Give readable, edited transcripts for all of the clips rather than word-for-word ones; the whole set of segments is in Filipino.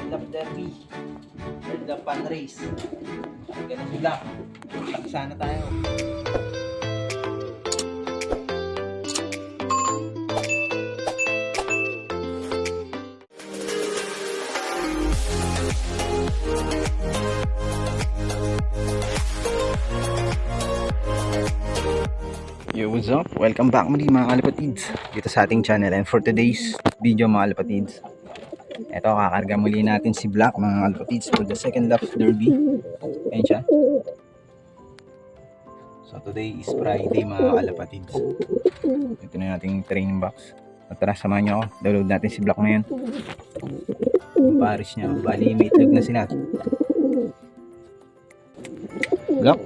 Second lap derby. Third lap pan race. Ganun sila. Taksa na tayo. Yo, what's up? Welcome back muli mga kalapatids dito sa ating channel. And for today's video mga kalapatids, eto, kakarga muli natin si Black mga kalapatids for the second lap derby. Ayan siya. So today is Friday mga kalapatids. Ito na yung ating training box. At tara, samahan nyo ako. Download natin si Black ngayon. Paris niya. Bali, may itlog na sila. Black.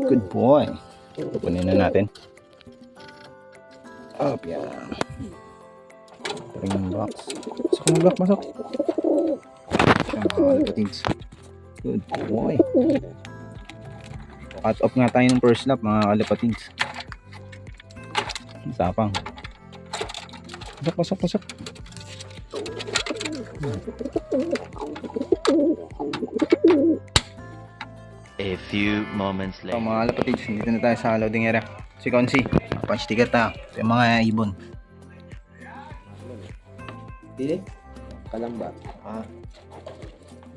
Good boy. Pupunin na natin. Up, yan. Training box. Pasok mo, Black, pasok. Siya mga kalapatids. Good boy. Cut off nga tayo ng first lap mga kalapatids. Sapang. Pasok. A few moments So later. mga kalapatids, dito na tayo sa loading area. Si Consi, punch ticket tayo. Ito yung mga ibon. Dili? Kalamba.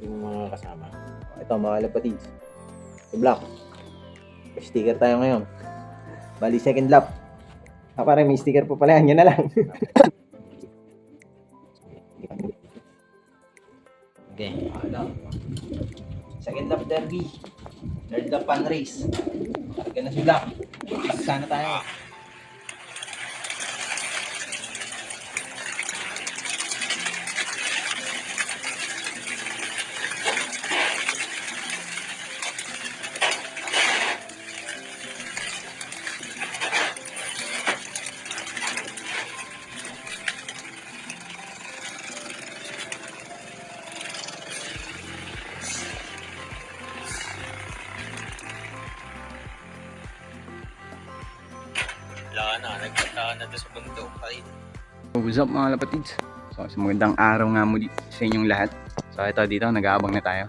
Yung mga kasama. Ito mga kalapatids. Si Black. Sticker tayo ngayon. Bali second lap. Parang may sticker po pala. Yan na lang. Okay. Second lap derby. Third lap pan race. Ganun si Black. Sana tayo. Nagpunta na doon sa bundok. What's up mga lapatids? So magandang araw nga muli sa inyong lahat. So ito dito, nag-aabang na tayo.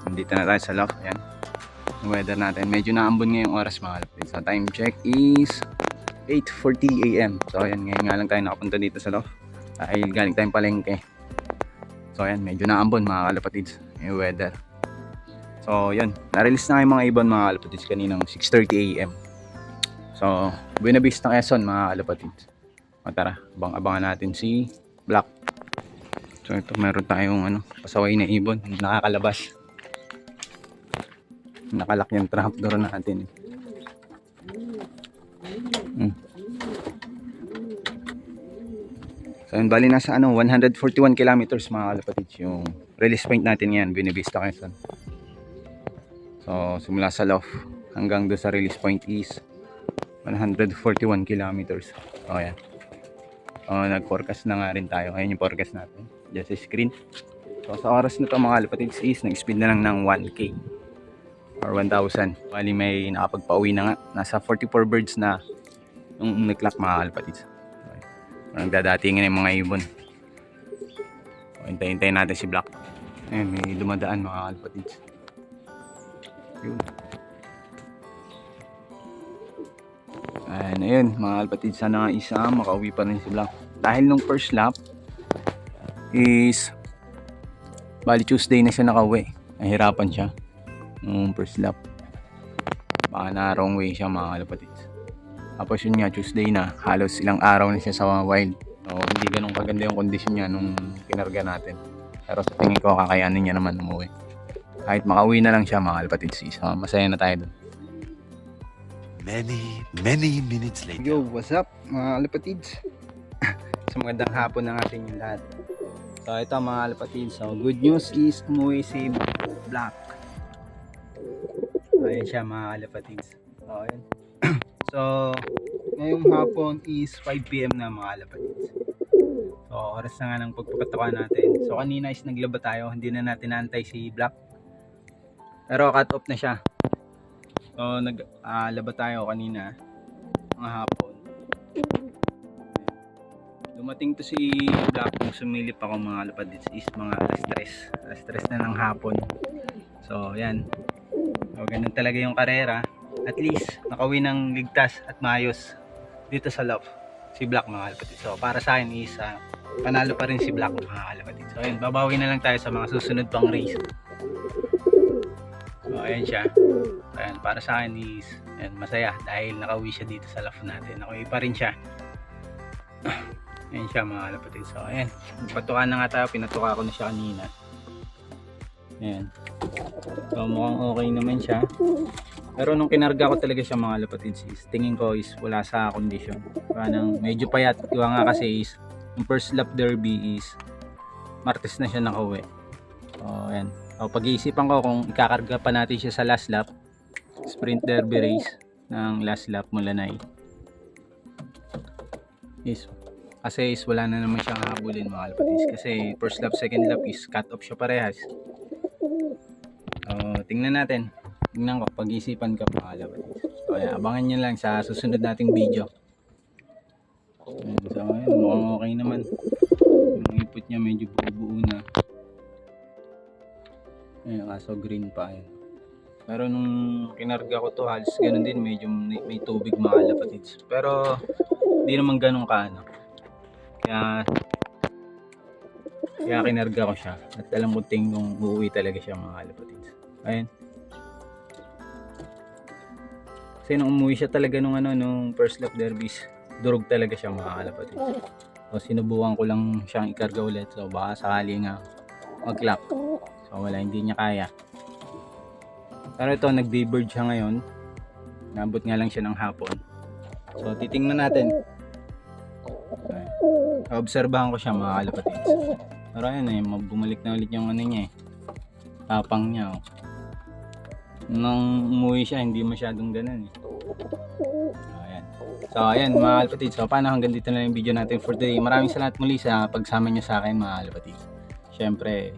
Nandito na tayo sa loft. Ayan. Yung weather natin. Medyo naambon ngayong oras mga lapatids. So time check is 8:40 AM. So ayan, ngayon nga lang tayo nakapunta dito sa loft. Dahil galing tayong palengke. So ayan, medyo naambon mga kalapatids. Yung weather. So yun, na-release na yung mga ibon mga kalapatids kaninang 6:30 AM. So, Buena Vista Quezon mga kalapatids. O tara, abang-abangan natin si Black. So ito, meron tayong pasaway na ibon, nakakalabas. Nakalak yung trapdoor natin. So yun, bali nasa 141 kilometers mga kalapatids yung release point natin yan, Buena Vista Quezon. So simula sa loft hanggang doon sa release point is 141 kilometers. O yan. Nag-forecast na nga rin tayo. Ayan yung forecast natin. Diyan sa screen. So sa oras na ito mga kalapatids is nag-speed na lang ng 1K or 1,000. Bali may nakapagpa-uwi na nga. Nasa 44 birds na yung nag-clock mga kalapatids. Nagdadatingin yung mga ibon. Hintayin natin si Black. Ayan, may dumadaan mga kalapatids. Yun. Ayun mga kalapatids, sana nga isa makauwi pa rin si Black. Dahil nung first lap is bali Tuesday na siya nakauwi. Nahirapan siya nung first lap. Baka na wrong way siya mga kalapatids. Tapos yun nga, Tuesday na, halos ilang araw na siya sa wild. So, hindi ganun kaganda yung kondisyon niya nung kinarga natin. Pero sa tingin ko, kakayanin niya naman umuwi. Kahit makauwi na lang siya mga kalapatids, so, masaya na tayo dun. Many minutes later. Yo, what's up mga kalapatids? So magandang hapon na natin yung lahat. So ito mga kalapatids, so good news is umuwi si Black. So ayan siya mga kalapatids. So ayan. So ngayong hapon is 5 PM na mga kalapatids. So oras na nga ng pagpapatawa natin. So kanina is naglaba tayo, hindi na natin naantay si Black. Pero cut off na siya. So naglaba tayo kanina mga hapon. Dumating to si Black kung sumilip ako mga kalapatids is mga alas 3 na ng hapon. So yan, so, ganun talaga yung karera. At least nakauwi ng ligtas at maayos dito sa loft si Black mga kalapatids. So para sa akin is panalo pa rin si Black mga kalapatids. So ayun, babawi na lang tayo sa mga susunod pang race. So ayan siya. Ayan, para sa akin is ayan, masaya dahil nakauwi siya dito sa loft natin. Nakauwi pa rin siya. Ayan siya mga kalapatids. So ayan, patukan na nga tayo. Pinatuka ko na siya kanina. Ayan. So mukhang okay naman siya. Pero nung kinarga ko talaga siya mga kalapatids is tingin ko is wala sa kondisyon. Parang medyo payat. Gawa nga kasi is yung first lap derby is Martes na siya nakauwi. So ayan. So pag-iisipan ko kung ikakarga pa natin siya sa last lap. Sprint derby race ng last lap mula na kasi is wala na naman siyang habulin mga kalapatids. Kasi first lap, second lap is cut off siya parehas. So tingnan natin. Tingnan ko, pag-isipan ka mga kalapatids. So ayan, abangan nyo lang sa susunod nating video. So ayan, mukhang okay naman. Yung input niya medyo buo-buo na. Ayan, kaso green pa yun. Pero nung kinarga ko to halos ganun din, medyo may tubig mga kalapatids. Pero hindi naman ganun kaano. Kaya kinarga ko siya at alam ko tingong uuwi talaga siya mga kalapatids. Ayun. Kasi nung umuwi siya talaga nung first lap derbies, durog talaga siya mga kalapatids. So sinubukan ko lang siyang ikarga ulit. So baka sakali nga mag-lock. So wala, hindi niya kaya. Pero ito, nag-dayboard siya ngayon. Nabot nga lang siya ng hapon. So titingnan natin. Obserbahan ko siya mga kalapatids. Pero ayun bumalik na ulit yung ano niya tapang niya. Nung umuwi siya, hindi masyadong ganun Ayan. So ayan mga kalapatids. So paano, hanggang dito na yung video natin for today. Maraming salamat muli sa pagsama niyo sa akin mga kalapatids. Syempre,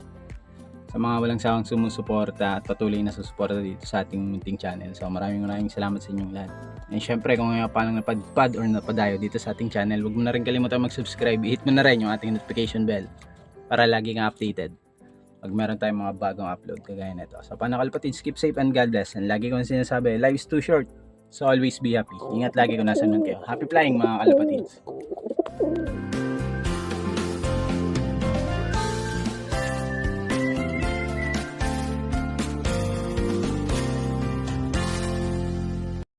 sa mga walang sawang sumusuporta at patuloy na susuporta dito sa ating munting channel. So maraming salamat sa inyong lahat. And syempre, kung ngayon pa lang napadpad or napadayo dito sa ating channel, huwag mo na rin kalimutan mag-subscribe. I-hit mo na rin yung ating notification bell para lagi kang updated pag meron tayong mga bagong upload kagaya nito. So paano kalapatids, keep safe and God bless. And lagi ko sinasabi, life is too short, so always be happy. Ingat lagi kung nasan man kayo. Happy flying mga kalapatids.